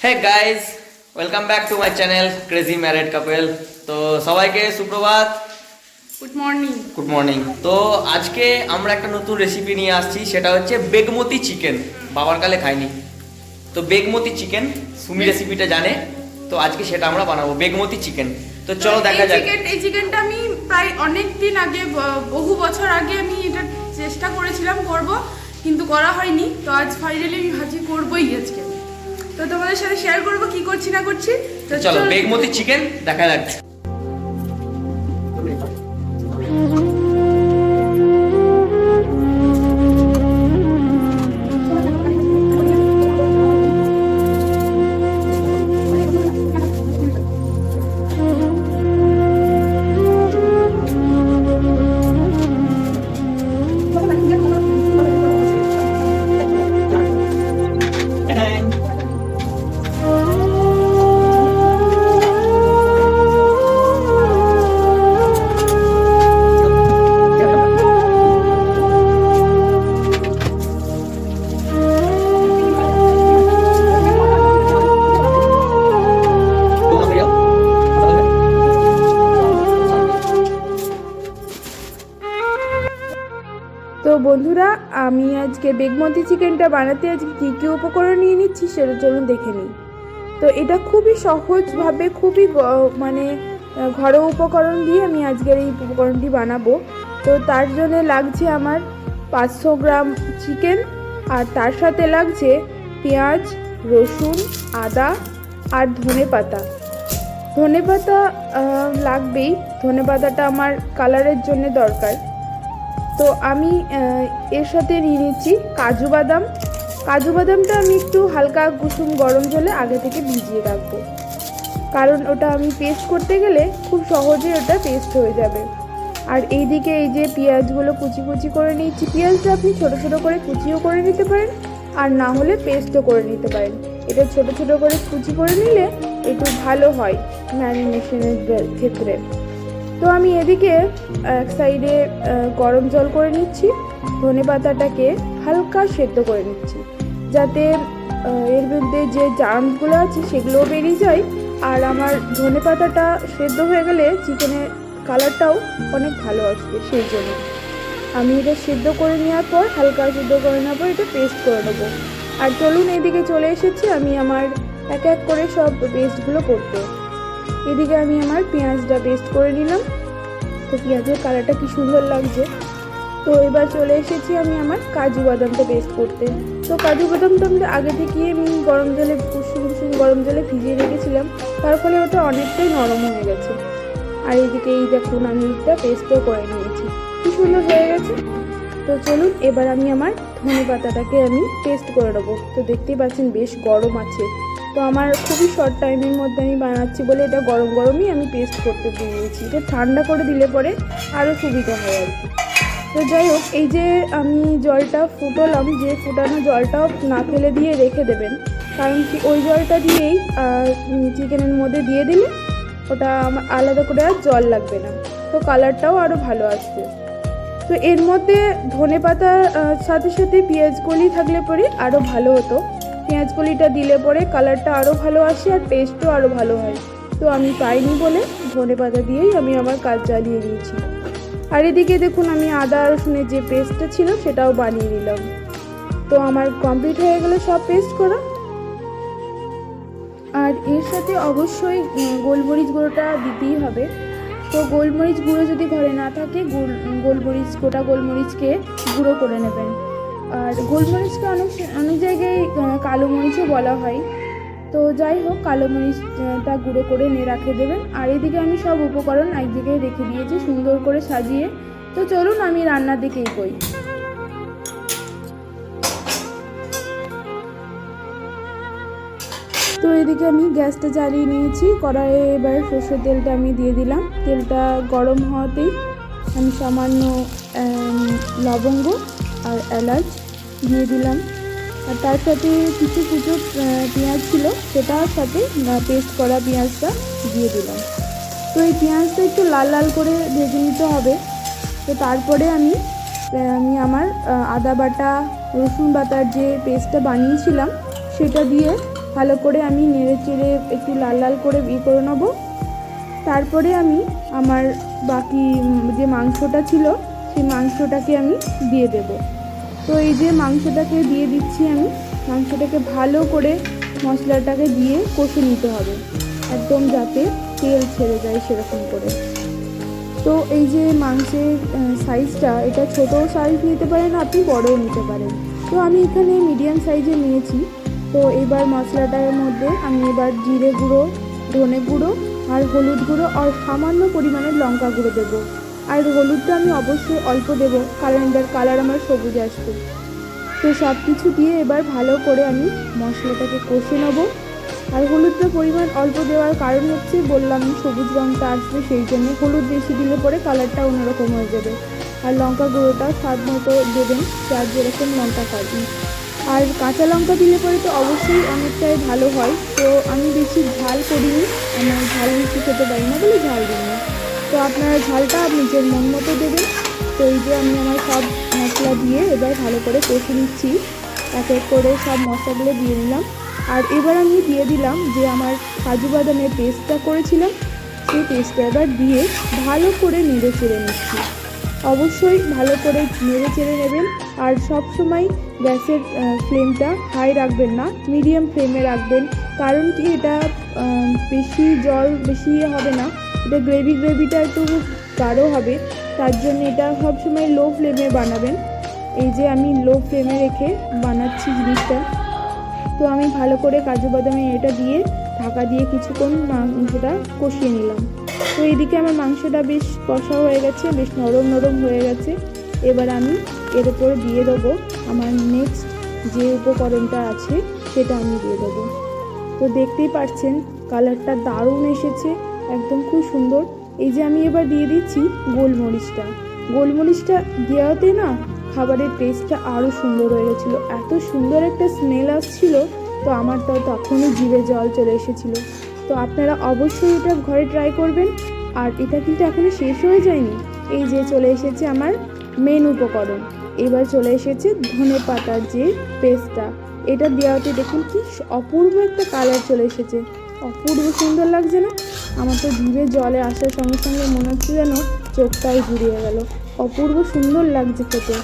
Hey guys, welcome back to my channel crazy married couple. তো সবাইকে সুপ্রভাত, good morning. Good morning. তো আজকে আমরা একটা নতুন রেসিপি নিয়ে আসছি, সেটা হচ্ছে বেগমতি চিকেন। বাবার কালে খাইনি, তো বেগমতি চিকেন সুমি রেসিপিটা জানে, তো আজকে সেটা আমরা বানাবো বেগমতি চিকেন। তো চলো দেখা যাক। এই চিকেনটা আমি প্রায় অনেক দিন আগে, বহু বছর আগে আমি এটা চেষ্টা করেছিলাম করব, কিন্তু করা হয়নি। তো আজ ফাইনালি আমি ভাজি করবই আজকে। তো তোমাদের সাথে শেয়ার করব কি করছি না করছি। তো চলো বেগমতি চিকেন দেখা যাক। তো বন্ধুরা, আমি আজকে বেগমতি চিকেনটা বানাতে আজকে কী কী উপকরণ নিয়ে নিচ্ছি সেটা চলুন দেখে নিই। তো এটা খুবই সহজভাবে, খুবই ঘরোয়া উপকরণ দিয়ে আমি আজকের এই উপকরণটি বানাবো। তো তার জন্য লাগছে আমার 500 গ্রাম চিকেন, আর তার সাথে লাগছে পেঁয়াজ, রসুন, আদা আর ধনেপাতা। ধনেপাতা লাগবেই, ধনেপাতাটা আমার কালারের জন্য দরকার। তো আমি এর সাথে নিয়ে নিচ্ছি কাজু বাদাম। কাজু বাদামটা আমি একটু হালকা কুসুম গরম জলে আগে থেকে ভিজিয়ে রাখবো, কারণ ওটা আমি পেস্ট করতে গেলে খুব সহজে ওটা পেস্ট হয়ে যাবে। আর এইদিকে এই যে পেঁয়াজগুলো কুচি কুচি করে নিচ্ছি। পেঁয়াজটা আপনি ছোটো ছোটো করে কুচিও করে নিতে পারেন, আর না হলে পেস্টও করে নিতে পারেন। এটা ছোটো ছোটো করে কুচি করে নিলে একটু ভালো হয় ম্যারিনেশনের ক্ষেত্রে। তো আমি এদিকে এক সাইডে গরম জল করে নিচ্ছি, ধনেপাতাটাকে হালকা সেদ্ধ করে নিচ্ছি, যাতে এর মধ্যে যে জার্মগুলো আছে সেগুলোও বেরিয়ে যায়। আর আমার ধনেপাতাটা সেদ্ধ হয়ে গেলে চিকেনের কালারটাও অনেক ভালো আসবে, সেই জন্য আমি এটা সেদ্ধ করে নেওয়ার পর, হালকা সেদ্ধ করে নেওয়ার পর এটা পেস্ট করে নেবো। আর চলুন এদিকে চলে এসেছি আমি আমার এক এক করে সব পেস্টগুলো করতে। এদিকে আমি আমার পেঁয়াজটা পেস্ট করে নিলাম। তো পেঁয়াজের কালারটা কি সুন্দর লাগছে। তো এবার চলে এসেছি আমি আমার কাজু বাদামটা পেস্ট করতে। তো কাজু বাদামটা আমি আগে থেকে আমি গরম জলে কুসুম কুসুম গরম জলে ভিজিয়ে রেখেছিলাম, তার ফলে ওটা অনেকটাই নরম হয়ে গেছে। আর এদিকে এই দেখুন আমি এটা পেস্টও করে নিয়েছি, কি সুন্দর হয়ে গেছে। তো চলুন এবার আমি আমার ধনেপাতাটাকে আমি পেস্ট করে নেবো। তো দেখতেই পাচ্ছেন বেশ গরম আছে, তো আমার খুবই শর্ট টাইমের মধ্যে আমি বানাচ্ছি বলে এটা গরম গরমই আমি পেস্ট করতে দিয়েছি। এটা ঠান্ডা করে দিলে পরে আরও সুবিধা হয় আর কি। তো যাই হোক, এই যে আমি জলটা ফুটালাম, যে ফুটানো জলটাও না ফেলে দিয়ে রেখে দেবেন, কারণ কি ওই জলটা দিয়েই চিকেনের মধ্যে দিয়ে দিলে ওটা আমার আলাদা করে আর জল লাগবে না, তো কালারটাও আরও ভালো আসবে। তো এর মধ্যে ধনেপাতার সাথে সাথে পেঁয়াজ কলি থাকলে পরে আরও ভালো হতো। পেঁয়াজ কলিটা দিলে পরে কালারটা আরও ভালো আসে আর টেস্টও আরও ভালো হয়। তো আমি পাইনি বলে ধনেপাতা দিয়েই আমি আমার কাজ চালিয়ে নিয়েছি। আর এদিকে দেখুন আমি আদা রসুনের যে পেস্টটা ছিল সেটাও বানিয়ে নিলাম। তো আমার কমপ্লিট হয়ে গেলে সব পেস্ট করা। আর এর সাথে অবশ্যই গোলমরিচ গুঁড়োটা দিতেই হবে। তো গোলমরিচ গুঁড়ো যদি ঘরে না থাকে, গোলমরিচ গোটা গোলমরিচকে গুঁড়ো করে নেবেন। আর গোলমরিচকে অনেক জায়গায় কালো মরিচও বলা হয়। তো যাই হোক, কালো মরিচটা গুঁড়ো করে নিয়ে রাখে দেবেন। আর এদিকে আমি সব উপকরণ এক জায়গায় রেখে দিয়েছি সুন্দর করে সাজিয়ে। তো চলুন আমি রান্নার দিকেই করি। তো এদিকে আমি গ্যাসটা জ্বালিয়ে নিয়েছি, কড়াইয়ে এবার সর্ষের তেলটা আমি দিয়ে দিলাম। তেলটা গরম হওয়াতেই আমি সামান্য লবঙ্গ আর এলাচ দিয়ে দিলাম, আর তার সাথে কিছু কিছু পেঁয়াজ ছিল সেটার সাথে পেস্ট করা পেঁয়াজটা দিয়ে দিলাম। তো এই পেঁয়াজটা একটু লাল লাল করে ভেজে নিতে হবে। তো তারপরে আমি আমার আদা বাটা, রসুন বাটার যে পেস্টটা বানিয়েছিলাম সেটা দিয়ে ভালো করে আমি নেড়ে চেড়ে একটু লাল লাল করে করে নেবো। তারপরে আমি আমার বাকি যে মাংসটা ছিল সেই মাংসটাকে আমি দিয়ে দেব। তো এই যে মাংসটাকে দিয়ে দিচ্ছি আমি, মাংসটাকে ভালো করে মশলাটাকে দিয়ে কষে নিতে হবে একদম যাতে তেল ছেড়ে যায় সেরকম করে। তো এই যে মাংসের সাইজটা, এটা ছোটো সাইজ নিতে পারেন, আপনি বড়ও নিতে পারেন। তো আমি এখানে মিডিয়াম সাইজে নিয়েছি। তো এবার মশলাটার মধ্যে আমি এবার জিরে গুঁড়ো, ধনে গুঁড়ো আর হলুদ গুঁড়ো আর সামান্য পরিমাণের লঙ্কা গুঁড়ো দেবো। আর হলুদটা আমি অবশ্যই অল্প দেবো কারণ এটার কালার আমার সবুজ আসবে। তো সব কিছু দিয়ে এবার ভালো করে আমি মশলাটাকে কষে নেবো। আর হলুদটার পরিমাণ অল্প দেওয়ার কারণ হচ্ছে, বললাম সবুজ রঙটা আসবে সেই জন্য। হলুদ বেশি দিলে পরে কালারটা অন্যরকম হয়ে যাবে। আর লঙ্কা গুঁড়োটা স্বাদ মতো দেবেন, যার যেরকম লঙ্কা খাবেন। আর কাঁচা লঙ্কা দিলে পরে তো অবশ্যই অনেকটাই ভালো হয়। তো আমি বেশি ঝাল করিনি, আমার ঝাল বেশি খেতে পারি না বলে ঝাল দিইনি। তো আপনারা ঝালটা নিজের মন মতো দেবেন। তো এই যে আমি আমার সব মশলা দিয়ে এবার ভালো করে কষে নিচ্ছি, এক এক করে সব মশলাগুলো দিয়ে নিলাম। আর এবার আমি দিয়ে দিলাম যে আমার কাজু বাদামের পেস্টটা করেছিলাম, সেই পেস্টটা এবার দিয়ে ভালো করে নেড়ে চেড়ে নিচ্ছি। অবশ্যই ভালো করে নেড়ে চেড়ে নেবেন। আর সব সময় গ্যাসের ফ্লেমটা হাই রাখবেন না, মিডিয়াম ফ্লেমে রাখবেন। কারণ কি, এটা বেশি জল বেশি হবে না, এটা গ্রেভিটা একটু গাঢ় হবে, তার জন্য এটা সবসময় লো ফ্লেমে বানাবেন। এই যে আমি লো ফ্লেমে রেখে বানাচ্ছি জিনিসটা। তো আমি ভালো করে কাজু বাদামে এটা দিয়ে ঢাকা দিয়ে কিছুক্ষণ মাংসটা কষিয়ে নিলাম। তো এইদিকে আমার মাংসটা বেশ কষা হয়ে গেছে, বেশ নরম নরম হয়ে গেছে। এবার আমি এর উপরে দিয়ে দেবো আমার নেক্সট যে উপকরণটা আছে সেটা আমি দিয়ে দেবো। তো দেখতেই পাচ্ছেন কালারটা দারুণ এসেছে, একদম খুব সুন্দর। এই যে আমি এবার দিয়ে দিচ্ছি গোলমরিচটা দেওয়াতে না খাবারের টেস্টটা আরও সুন্দর হয়ে গেছিলো, এত সুন্দর একটা স্মেল আসছিল। তো আমার তো তখনই জিভে জল চলে এসেছিলো। তো আপনারা অবশ্যই এটা ঘরে ট্রাই করবেন। আর এটা কিন্তু এখনও শেষ হয়ে যায়নি, এই যে চলে এসেছে আমার মেন উপকরণ। এবার চলে এসেছে ধনে পাতার যে পেস্টটা, এটা দেওয়াতে দেখুন কি অপূর্ব একটা কালার চলে এসেছে, অপূর্ব সুন্দর লাগছে না? আমার তো জিভে জলে আসার সঙ্গে সঙ্গে মনে হচ্ছে যেন চোখটাও জুড়িয়ে গেল, অপূর্ব সুন্দর লাগছে খেতে।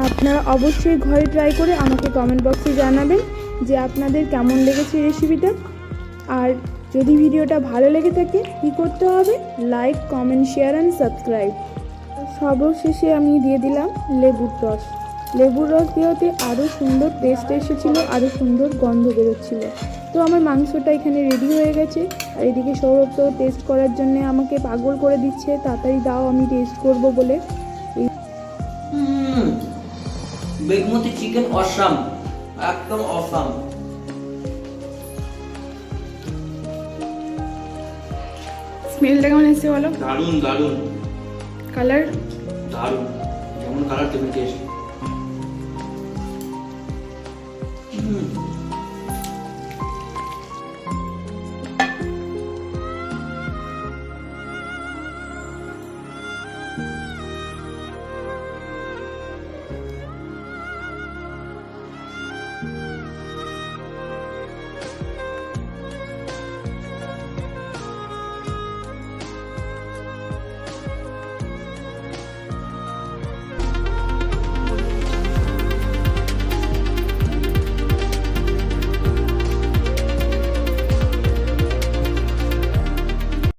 আপনারা অবশ্যই ঘরে ট্রাই করে আমাকে কমেন্ট বক্সে জানাবেন যে আপনাদের কেমন লেগেছে রেসিপিটা। আর যদি ভিডিওটা ভালো লেগে থাকে কী করতে হবে, like, comment, share and subscribe. সর্বশেষে আমি দিয়ে দিলাম লেবুর রস দেওয়াতে আরও সুন্দর টেস্ট এসেছিলো, আরও সুন্দর গন্ধ বেরোচ্ছিলো। তো আমার মাংসটা এখানে রেডি হয়ে গেছে। আর এদিকে সৌরভ তো টেস্ট করার জন্য আমাকে পাগল করে দিচ্ছে, তাড়াতাড়ি দাও আমি টেস্ট করব বলে। বেগমতি চিকেন অসাম, একদম অসাম। স্মেলটা কেমন এসেছে বলো? দারুণ দারুণ, কালার দারুণ, যেমন কালার তেমন টেস্ট।